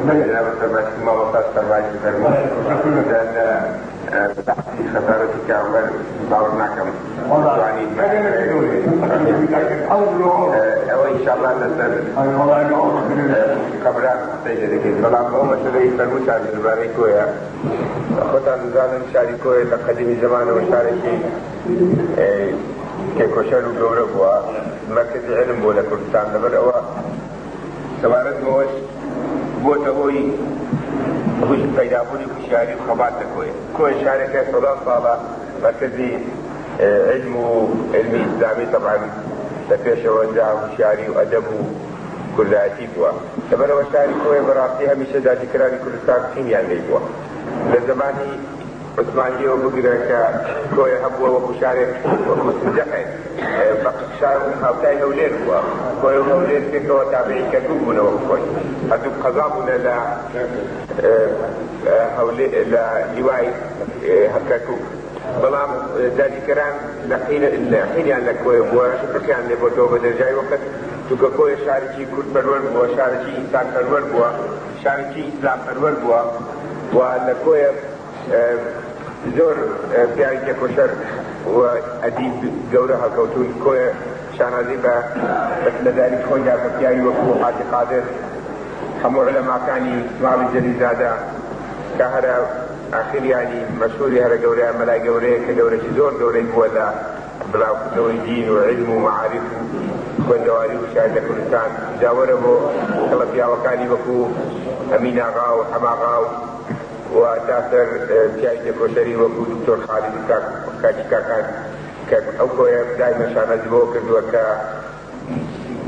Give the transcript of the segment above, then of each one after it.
إذا بس ما وصلت ترباية الفرمو لأن بتحكي خسارتك عمر بعضناكم يعني أو إن شاء الله نسأل قبرات سيدك فلا قوم شرعي فرمو شارك الباريكويا خطا نزال شاركويا تقدم زمان وشاركي كيكوشر وقوربوا مركز علم بولا كردستان لبرأوا سوارد موش بوتهوي وش پیدا بودی خوشیاری و خبات کوی شارکه صدا صالة مرکزی علم اسلامی طبعا لپیش وزع خوشیاری و ادب و كلياتي بوا لبنا وشاري كوي براسي همیشه دا ذکرانی کردستان خیمیان لی بوا لزمانی عثماني وبقرا كوي هبوا وخشاري ومستجحي شارع هاوتاي هولين كوي هولين فيك وتابعي كدوبنا وكوي هدوب قضابنا لا هولي لا لواي هكاكو بلام دادي كران لحين يعني كوي بوا شكرا لبوتو بدرجاي وقت توكا كوي شاركي كرد برور بوا شاركي انسان برور بوا شاركي اسلام برور بوا وأن كوي زور پیاری که کوشر و ادیب گورها کوتون کوی شانازی با لذاری خوی در پیاری و کوحات قادر همو علماء کانی اسماعیل جلیزاده که هر آخر یعنی مشهوری هر گوره ملای گوره که گوره چی زور گوره بودا بلاو كتوي دين وعلم ومعارف كون دواري وشاهد كردستان جاوره بو كلفيا وكاني بكو امين اغا وحما اغا وتاثر جايد كوشري وكو دكتور خالد كاكان كأوكو دائما شانزبو كردوا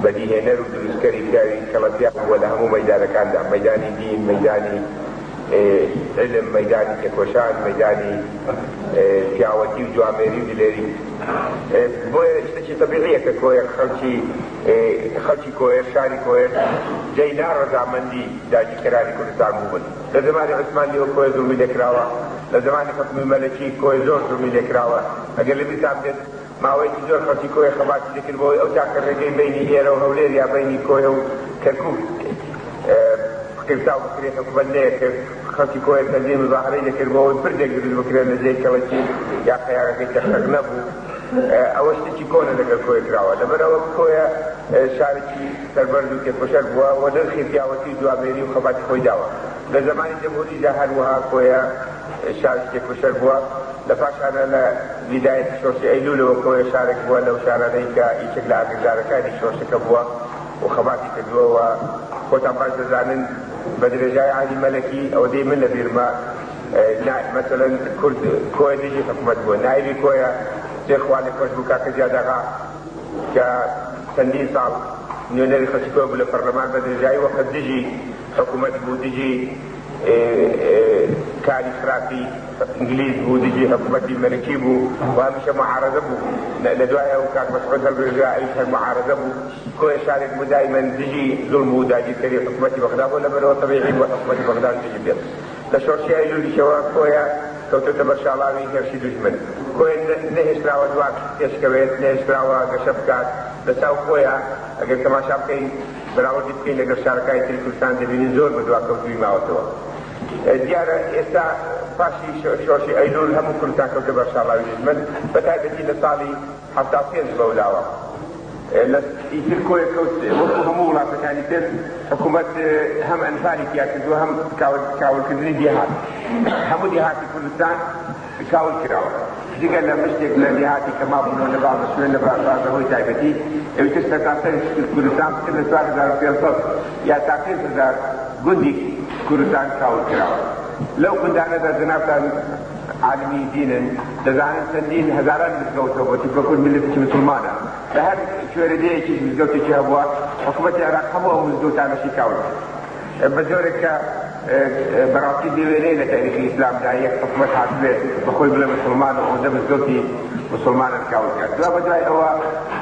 بديهنر ودرسكري بتاعي كلفيا ولا همو ميدان كان ميداني دين ميداني علم ميداني كوشان ميداني پیاوەتی و جوامێری و دلێری بۆیە شتێکی طبیعیە کە کۆیەک خەڵکی کۆیەک شاری کۆیەک جێی ناڕەزامەندی داگیرکەرانی کوردستان بوون لە زمانی عوسمانیەوە کۆی زوڵمی لێکراوە لە زمانی حکومی مەلەکی کۆی زۆر زوڵمی لێکراوە ئەگەر لە بیرتان بێت ماوەیەکی زۆر خەڵکی کۆی خەباتی دەکرد بۆی ئەو تاکە ڕێگەی بینی ئێرە و هەولێر یا بینی کۆی و کەرکووک كرتاو بكري حكومة خلتي كوي تنظيم ظاهري لكربوه بردك بالبكري نزي كلتي يا خيارك تخنبو أول شيء كونه لك كوي كراوة لما هو كوي شاركي سربردو كفشر بوا ودرخي فياوتي دواميري وخباتي كوي داوا لزمان الجمهوري ظهر وها كوي شاركي كفشر بوا لفاشانا لبداية شورشي أيلول وكوي شارك بوا لو شارانيك يشكل عقداركاني شورشي كبوا وخباتي كدوا وتم باش زانن بدرجاي عالي ملكي او دي من بيرما مثلا كرد كوي ديجي حكومت بو نايبي كويا شيخ والي كوش بوكا كجادغا كسندين صعب نيونري خشكو بالبرلمان بدرجاي وقت ديجي حكومت بو ديجي كالي فرافي انجليز بو ديجي حكومت الملكي بو وهمشة معارضة بو لدوايا وكان مسعود الرجاء معارضة بو كوي شارك بو دائما ديجي ظلم وداجي كري حكومتي بغداد ولا بلو طبيعي وحكومتي بغداد تجي بيض لشورشي ايلو اللي شوا كويا كوتو تبرشا الله ويهرشي دجمن كوي نهش راوا دواك يشكويت نهش راوا قشبكات لساو كويا اگر كما شابكي براو جدكي لقر شاركاي تلك كردستان دبيني زور بدواك كوتوي ماوتوا دیارە ئێستا پاشی شۆشی ئەیلول هەموو کوردستان کەوتە بەر شاڵاوی دژمن بەتایبەتی لە ساڵی 75 بەولاوە ئیتر کۆیە کەوت وەکو هەموو وڵاتەکانی تر حکوومەت هەم ئەنفاری تیا کردووە هەم کاولکردنی دێهات هەموو دێهاتی کوردستان کاول کراوە دیگە لە مشتێک لە دێهاتی کە مابوونەوە لە بازە شوێن لە بازەهۆی تایبەتی ئەوتر سەرتاسەری کوردستان بکرد لە 4500 یا تا 5,000 گوندی كردستان كاول كراوة لو كنت أنا ذا عالمي دينا دزانن سندين هزاران مزقوته وتبقى كل ملة مسلمانة لهر شوية دي شيء مزقوته شهبوا حكومة العراق هموا مزقوته على شيء كاول بزورك براسي ديواني لتاريخ الإسلام دايك حكومة حاسبة بخوي بلا مسلمان وده مزقوتي مسلمان كاول كراوة لا بدأ هو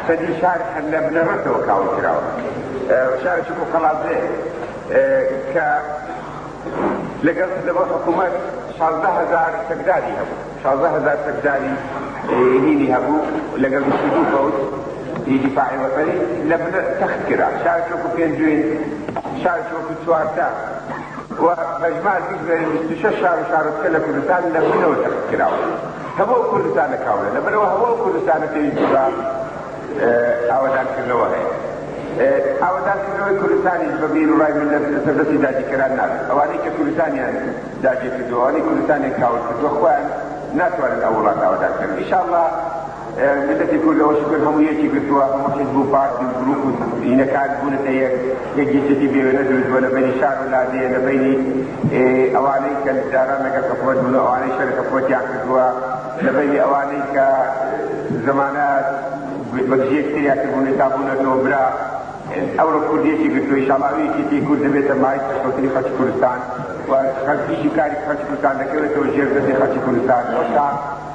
سندين شارع حنا بنرته كاول كراوة شارع شكو خلاص ك لقد حكومات 16,000 سكداري هبو 16,000 سكداري هيني هبو لقد بسيدو فوت دفاع وطني لبنى تخكرة شارك شوكو بينجوين شارك شوكو سوارتا ومجموعة مستشفى شهر كله كردستان لبنى وتخكرة هبو كردستان كاملة لبنى وهبو كردستان تيجوا أودان كنوه أودان كنوه كردستان ببين راي من سبتي داجي كران أواني كردستان داجي كدو أواني كردستان كاول كدو أخوان ناتوال الأولاد أودان كنوه إن شاء الله مدتي كل شكر هم يجي قلتوا هم حزبوا بارتي وجروب هنا كان بقولت هي يجي تبي وندرس ولا بيني شعر ولا دي أنا بيني أواني كالداران نقل كفوت ولا أواني شر كفوت يعقدوا لبيني أواني كزمانات بقجي كتير يعتبرون تابونا توبرا أول كل يجي قلتوا إن شاء الله يجي كل زبيت معي تشوفني خش كردستان وخش شكاري خش كردستان ذكرت توجيه ذاتي خش كردستان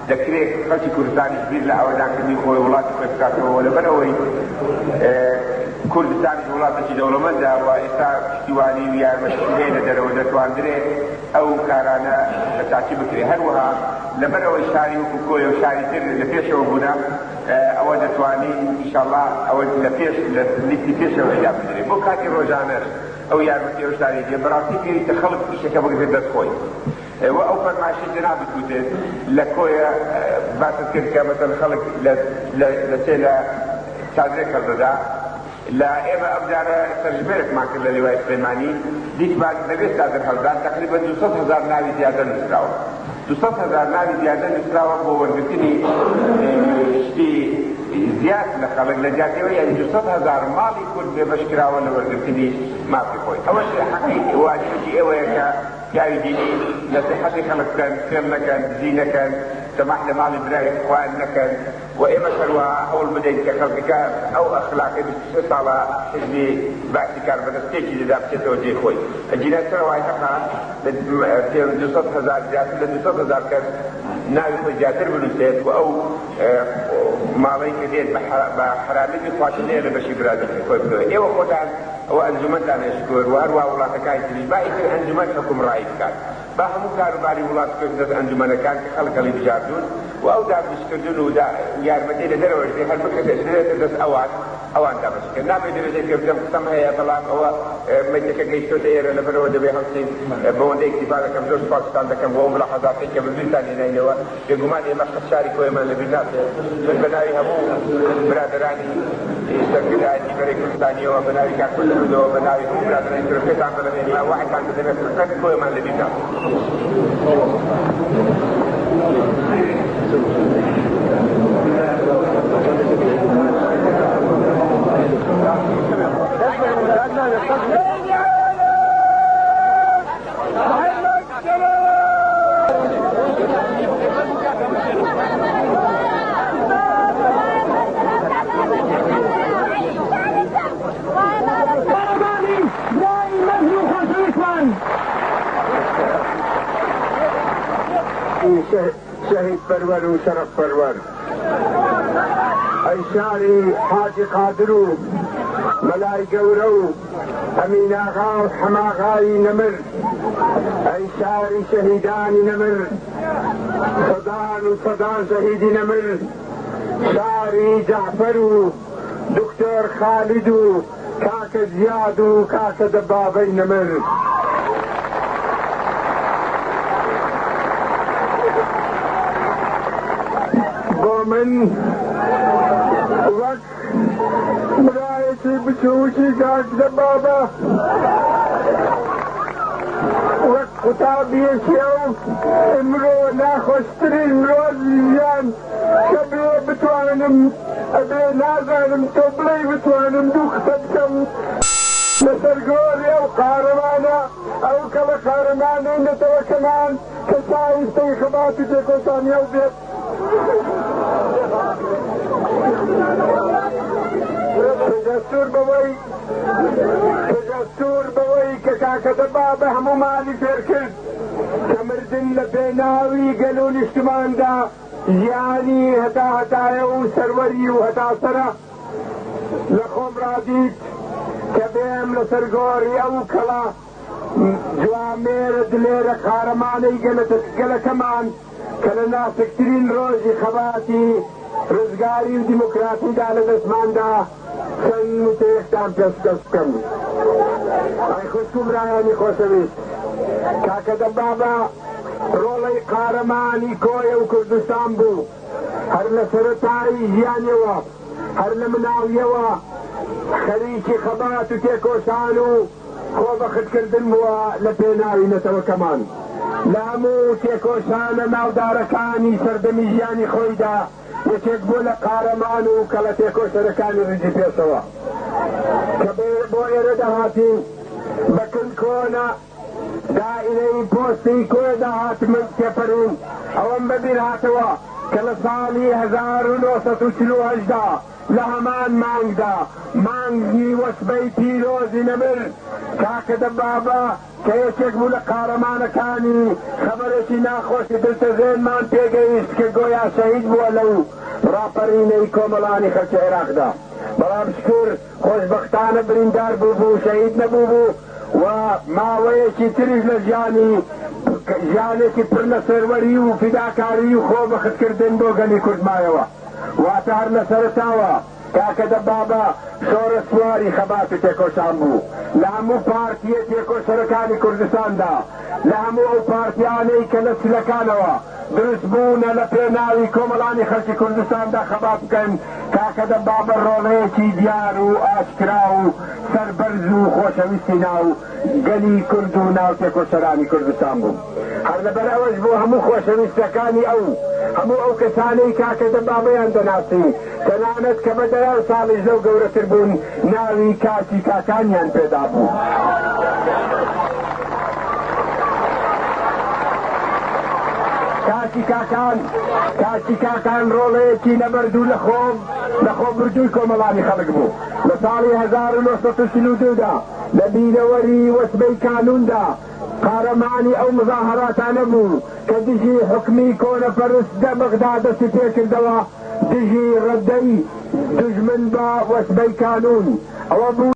ذكرت خش كردستان جبير لا أودان كمي خوي ولاد كردستان ولا بنوي كردستان ولاد شيء دولة مدة وإستار استواني ويا مشهورين درودة واندري أو كارانا تعتبر بكري هروها لبنوي شاري وكوي وشاري تر لفيش وبنا أود تواني إن شاء الله أود لفيش لفيش ويا بدري بوكاتي روجانر أو يا متي وشاري جبراتي في تخلق شيء كبر جدا خوي وأوفر مع شيء جناب توتين لكويا بعد كذا مثلا خلق لسيلا شادرك الرضا لا إما أبدأ ترجمة مع كل اللواء السليماني ديك بعد نبي صادر هالدان تقريبا 200,000 ناوي زيادة نسراو 200,000 ناوي زيادة نسراو هو ورقتني شتي زيادة لخلق لجاتي ويا 200,000 مالي كل بشكرا ولا ورقتني ما في خوي أول شيء حقيقي واجبتي إيوه جاي ديني نصيحتي خلق كان خيرنا كان زينة كان سمحنا مع البراي اخواننا كان واما شروع اول مدين كخلقك او اخلاقي بس على حزبي باعتكار بنستيكي اذا بتتوجه خوي الجنات سروا يتقى في 200,000 جاتر 200,000 كان ناوي خوي جاتر بنسيت او مالي كذين بحرامي بخواشن ليلة بشي برادك خوي بلوي ايوه خوتان هو انجمت انا اشكر واروا ولا حكاية باقي انجمت حكم رأيك كان باهم كاروباري ولاد كردت انجمن كان خلق اللي بجاردون واو دار بشكردون ودا يار مدينه دروج دي هل بكره درس اوان دا بشكر نام درجه كردم سم هي طلاب هو مجلك جيشو داير لبرو دبي حسين بوند اكتفاء كم دوس باكستان ده كم هو ملاحظات كم بالتاني نينوا يقومان ما شارك وما لبنات بالبناي همو برادراني يستقبل عندي بريك ثانيه وبناي كل دو بناي هم برادراني تركت عن بلدين واحد كان بدنا نفكر وما لبنات شهيد پرور وشرف پرور اي شاري حاج قادرو ملاي قورو امين اغا وحماغاي نمر اي شاري شهيدان نمر صدان شهيدي نمر شاري جعفرو دكتور خالدو كاك زيادو كاك دبابي نمر من وقت برايتي بشوشي كاك دبابة وقت خطابي شيو امرو ناخشتري امرو زيان كبير بتوانم ابي نازانم توبلي بتوانم دوخ تبكم نسرقوري او قارمانا او كلا قارمانا نتوى كمان كسايس تيخباتي تيكو ثانية وبيت تجسور بوي كاكا دبابة همو مالي فيركز كمردن لبيناوي قالوا الاجتماع دا يعني هتا وسروري وهتا سرا لخوم راديت كبيم لسرقوري او كلا جوامير دلير خارماني قال كمان كلا ناس كتيرين روزي خباتي ڕزگاری و دیموکراتیدا لە دەستماندا چەند وتەیەکتان پێشکەش بکەم. ئەی خوشکوبرایانی خۆشەویست، کاکە دەبابە ڕۆڵەی قارەمانی کۆیە و کوردستان بوو، هەر لە سەرەتایی ژیانیەوە هەر لە مناویەوە خەریکی خەبات و تێکۆشان و خۆبەختکردن بووە لە پێناوی نەتەوەکەمان. لە هەموو تێکۆشانە ناودارەکانی سەردەمی ژیانی خۆیدا یەکێک بوو لە قارەمان و کە لە تێکۆشەرەکانی ڕیزی پێشەوە کە بۆ ئێرە دەهاتین بەکن کۆنە دائیرەی پۆستی کۆ داهاتمن تێپەرین. ئەوەم بەبیر هاتەوە کە لە ساڵی 1948دا لە هەمان مانگدا مانگی وەسبەی پیرۆزی نەمر کاکە دەبابە کە یەکێک بوو لە قارەمانەکانی خەبەرێکی ناخۆشی دڵتەزێنمان پێگەیشت کە گۆیا شەهید بووە لەو ڕاپەڕینەی کۆمەڵانی خەڵکی عێراقدا. بەڵام شکر خۆشبەختانە بریندار بوو شەهید نەبوو بوو و ماوەیەکی تریش لە ژیانێکی پڕ لە سەروەری و فیداکاری و خۆبەختکردن بۆ گەلی کوردمایەوە. واتە هەر لە سەرەتاوە کاکە دەبابە شۆڕە سواری خەبات و تێکۆشان بوو لە هەموو پارتیە تێکۆشەرەکانی کوردستاندا، لە هەموو ئەو پارتیانەی کە لە چلەکانەوە دروست بوونە لە پێناوی کۆمەڵانی خەڵکی کوردستاندا خەبات بکەن. کاکە دەبابە ڕۆڵەیەکی دیار و ئاشکرا و سەربەرز و خۆشەویستی ناو گەلی کورد و ناو تێکۆشەرانی کوردستان بوو. هەر لەبەر ئەوەش بۆ هەموو خۆشەویستەکانی هەموو ئەو کەسانەی کاکە دەبابەیان دەناسی تەنانەت کە بە دەیان ساڵیش لەو گەورەتر بوون ناوی کاکی کاکانیان پێدا بوو. کاکی کاکان ڕۆڵەیەکی نەبەردوو لە خۆ بردووی کۆمەڵانی خەڵک بوو. لە ساڵی 1932دا لە بینەوەری وەسبەی کانوندا قارەمانی ئەو مزاهراتانە بوو کە دژی حکمی کۆنەپەرست بەغدا دەستی پێکردەوە، دژی ڕەدەی دژمن بە وەسبەی کانون. ئەوە بوو